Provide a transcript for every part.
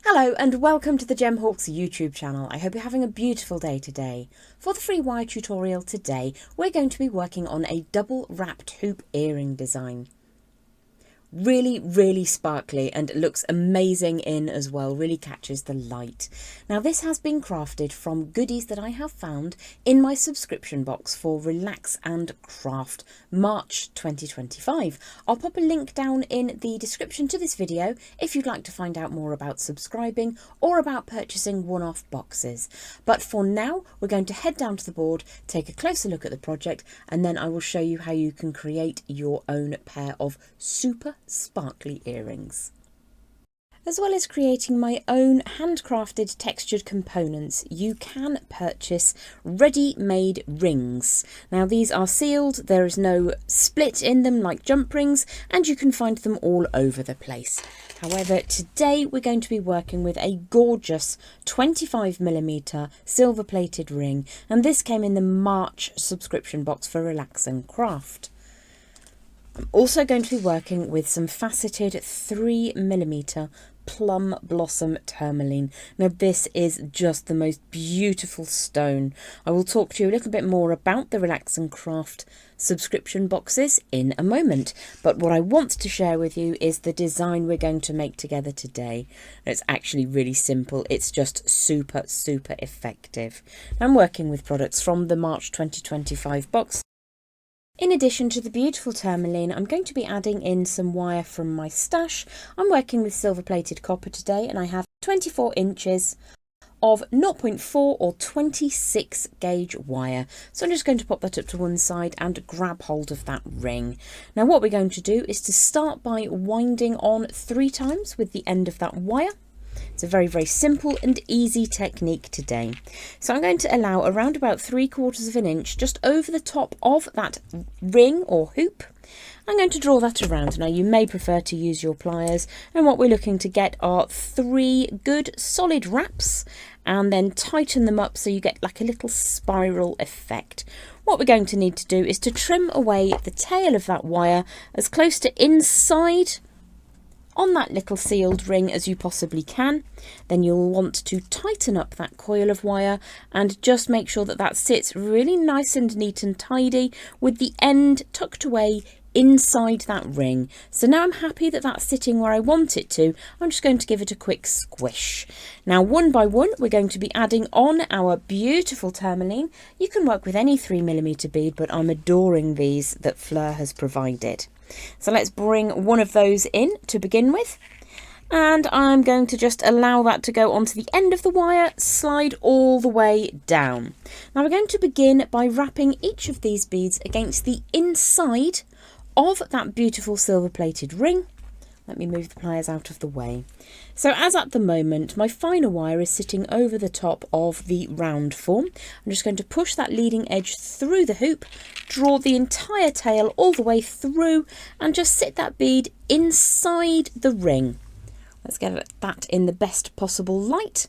Hello and welcome to the Gemhawks YouTube channel. I hope you're having a beautiful day today. For the free wire tutorial today, we're going to be working on a double wrapped hoop earring design. Really sparkly and looks amazing in as well, really catches the light. Now this has been crafted from goodies that I have found in my subscription box for Relax and Craft March 2025. I'll pop a link down in the description to this video if you'd like to find out more about subscribing or about purchasing one-off boxes. But for now, we're going to head down to the board, take a closer look at the project, and then I will show you how you can create your own pair of super sparkly earrings. As well as creating my own handcrafted textured components, you can purchase ready-made rings. Now these are sealed, there is no split in them like jump rings, and you can find them all over the place. However, today we're going to be working with a gorgeous 25mm silver plated ring, and this came in the March subscription box for Relax and Craft. I'm also going to be working with some faceted 3mm plum blossom tourmaline. Now this is just the most beautiful stone. I will talk to you a little bit more about the Relax and Craft subscription boxes in a moment, but what I want to share with you is the design we're going to make together today. It's actually really simple, it's just super effective. I'm working with products from the March 2025 box. In addition to the beautiful tourmaline, I'm going to be adding in some wire from my stash. I'm working with silver plated copper today, and I have 24 inches of 0.4 or 26 gauge wire. So I'm just going to pop that up to one side and grab hold of that ring. Now what we're going to do is to start by winding on 3 times with the end of that wire. It's a very simple and easy technique today. So I'm going to allow around about 3/4 of an inch just over the top of that ring or hoop. I'm going to draw that around. Now you may prefer to use your pliers, and what we're looking to get are 3 good solid wraps and then tighten them up so you get like a little spiral effect. What we're going to need to do is to trim away the tail of that wire as close to inside on that little sealed ring as you possibly can. Then you'll want to tighten up that coil of wire and just make sure that that sits really nice and neat and tidy with the end tucked away inside that ring. So now I'm happy that that's sitting where I want it to. I'm just going to give it a quick squish. Now one by one we're going to be adding on our beautiful tourmaline. You can work with any 3mm bead, but I'm adoring these that Fleur has provided. So let's bring one of those in to begin with, and I'm going to just allow that to go onto the end of the wire, slide all the way down. Now we're going to begin by wrapping each of these beads against the inside of that beautiful silver plated ring. Let me move the pliers out of the way. So as at the moment, my finer wire is sitting over the top of the round form. I'm just going to push that leading edge through the hoop, draw the entire tail all the way through, and just sit that bead inside the ring. Let's get that in the best possible light.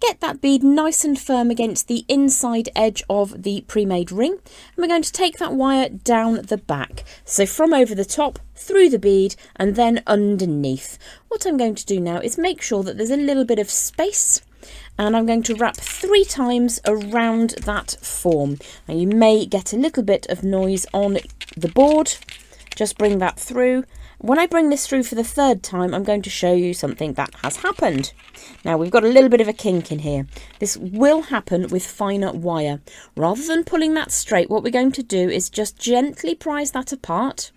Get that bead nice and firm against the inside edge of the pre-made ring, and we're going to take that wire down the back. So from over the top, through the bead, and then underneath. What I'm going to do now is make sure that there's a little bit of space, and I'm going to wrap 3 times around that form. Now you may get a little bit of noise on the board, just bring that through. When I bring this through for the 3rd time, I'm going to show you something that has happened. Now we've got a little bit of a kink in here. This will happen with finer wire. Rather than pulling that straight, what we're going to do is just gently prise that apart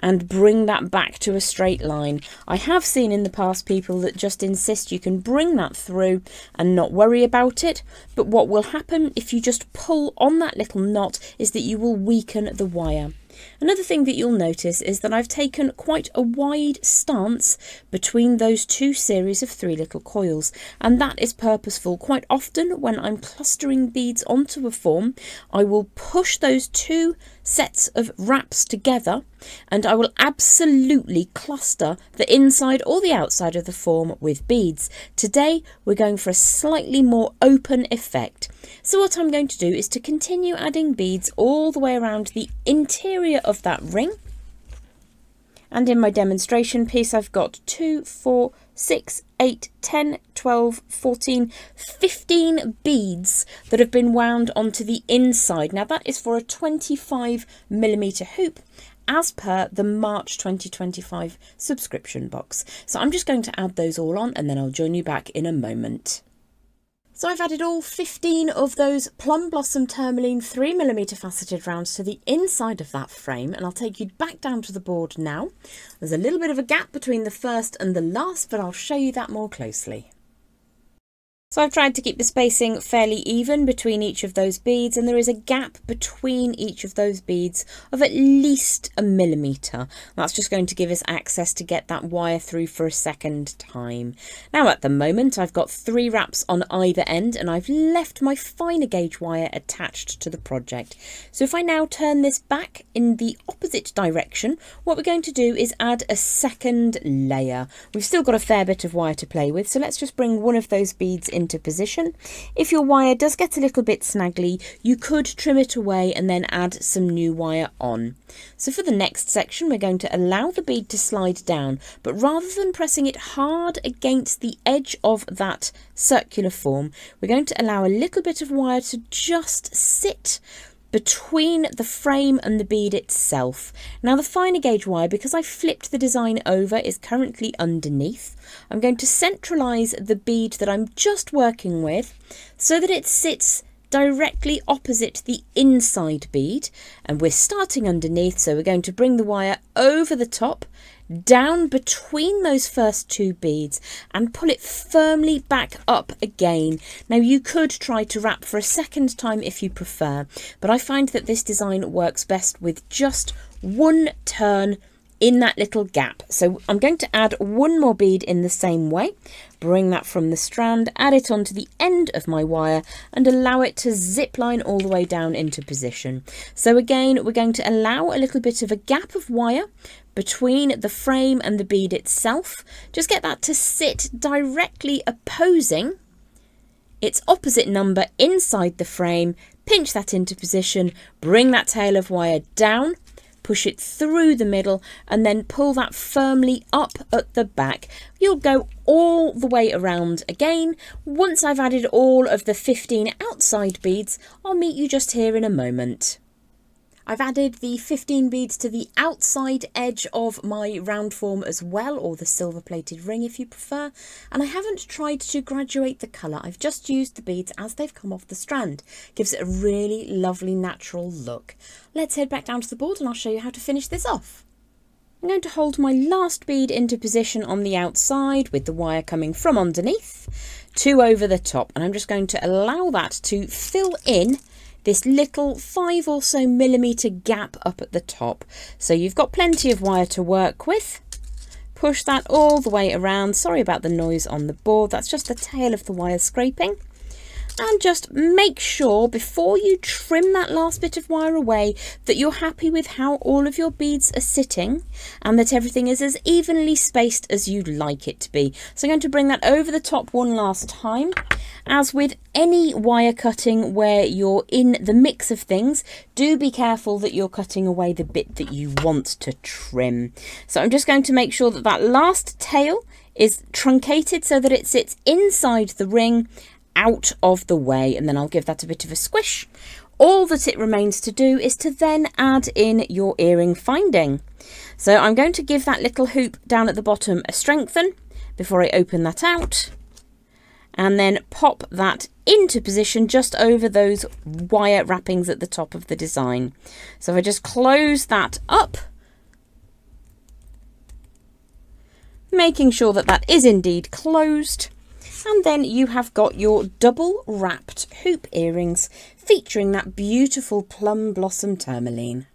and bring that back to a straight line. I have seen in the past people that just insist you can bring that through and not worry about it, but what will happen if you just pull on that little knot is that you will weaken the wire. Another thing that you'll notice is that I've taken quite a wide stance between those 2 series of 3 little coils, and that is purposeful. Quite often when I'm clustering beads onto a form, I will push those 2 sets of wraps together, and I will absolutely cluster the inside or the outside of the form with beads. Today we're going for a slightly more open effect. So what I'm going to do is to continue adding beads all the way around the interior of that ring. And in my demonstration piece I've got 2, 4, 6, 8, 10, 12, 14, 15 beads that have been wound onto the inside. Now that is for a 25mm hoop, as per the March 2025 subscription box. So I'm just going to add those all on and then I'll join you back in a moment. So I've added all 15 of those Plum Blossom Tourmaline 3mm faceted rounds to the inside of that frame, and I'll take you back down to the board now. There's a little bit of a gap between the first and the last, but I'll show you that more closely. So I've tried to keep the spacing fairly even between each of those beads, and there is a gap between each of those beads of at least 1mm. That's just going to give us access to get that wire through for a second time. Now at the moment I've got 3 wraps on either end and I've left my finer gauge wire attached to the project. So if I now turn this back in the opposite direction, what we're going to do is add a second layer. We've still got a fair bit of wire to play with, so let's just bring one of those beads into position. If your wire does get a little bit snaggly, you could trim it away and then add some new wire on. So for the next section, we're going to allow the bead to slide down, but rather than pressing it hard against the edge of that circular form, we're going to allow a little bit of wire to just sit between the frame and the bead itself. Now the finer gauge wire, because I flipped the design over, is currently underneath. I'm going to centralise the bead that I'm just working with so that it sits directly opposite the inside bead, and we're starting underneath, so we're going to bring the wire over the top, down between those first 2 beads and pull it firmly back up again. Now you could try to wrap for a second time if you prefer, but I find that this design works best with just one turn in that little gap. So I'm going to add one more bead in the same way, bring that from the strand, add it onto the end of my wire and allow it to zip line all the way down into position. So again, we're going to allow a little bit of a gap of wire between the frame and the bead itself. Just get that to sit directly opposing its opposite number inside the frame, pinch that into position, bring that tail of wire down, push it through the middle and then pull that firmly up at the back. You'll go all the way around again. Once I've added all of the 15 outside beads, I'll meet you just here in a moment. I've added the 15 beads to the outside edge of my round form as well, or the silver plated ring if you prefer, and I haven't tried to graduate the colour. I've just used the beads as they've come off the strand. Gives it a really lovely natural look. Let's head back down to the board and I'll show you how to finish this off. I'm going to hold my last bead into position on the outside with the wire coming from underneath to over the top, and I'm just going to allow that to fill in this little 5 or so millimetre gap up at the top. So you've got plenty of wire to work with. Push that all the way around. Sorry about the noise on the board, that's just the tail of the wire scraping. And just make sure before you trim that last bit of wire away that you're happy with how all of your beads are sitting and that everything is as evenly spaced as you'd like it to be. So I'm going to bring that over the top one last time. As with any wire cutting where you're in the mix of things, do be careful that you're cutting away the bit that you want to trim. So I'm just going to make sure that that last tail is truncated so that it sits inside the ring, out of the way, and then I'll give that a bit of a squish. All that it remains to do is to then add in your earring finding. So I'm going to give that little hoop down at the bottom a strengthen before I open that out, and then pop that into position just over those wire wrappings at the top of the design. So if I just close that up, making sure that that is indeed closed, and then you have got your double wrapped hoop earrings featuring that beautiful plum blossom tourmaline.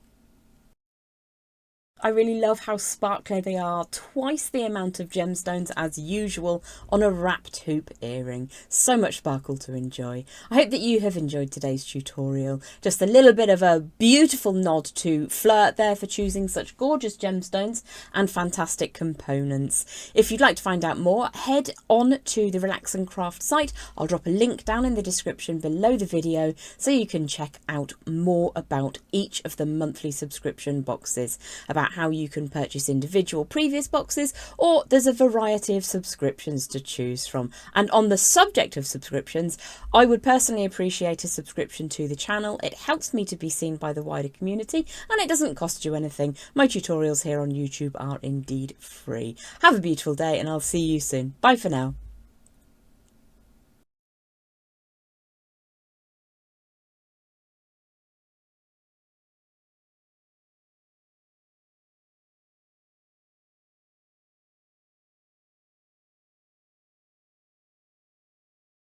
I really love how sparkly they are, twice the amount of gemstones as usual on a wrapped hoop earring. So much sparkle to enjoy. I hope that you have enjoyed today's tutorial. Just a little bit of a beautiful nod to Flirt there for choosing such gorgeous gemstones and fantastic components. If you'd like to find out more, head on to the Relax and Craft site. I'll drop a link down in the description below the video so you can check out more about each of the monthly subscription boxes, about out how you can purchase individual previous boxes, or there's a variety of subscriptions to choose from. And on the subject of subscriptions, I would personally appreciate a subscription to the channel. It helps me to be seen by the wider community, and it doesn't cost you anything. My tutorials here on YouTube are indeed free. Have a beautiful day, and I'll see you soon. Bye for now.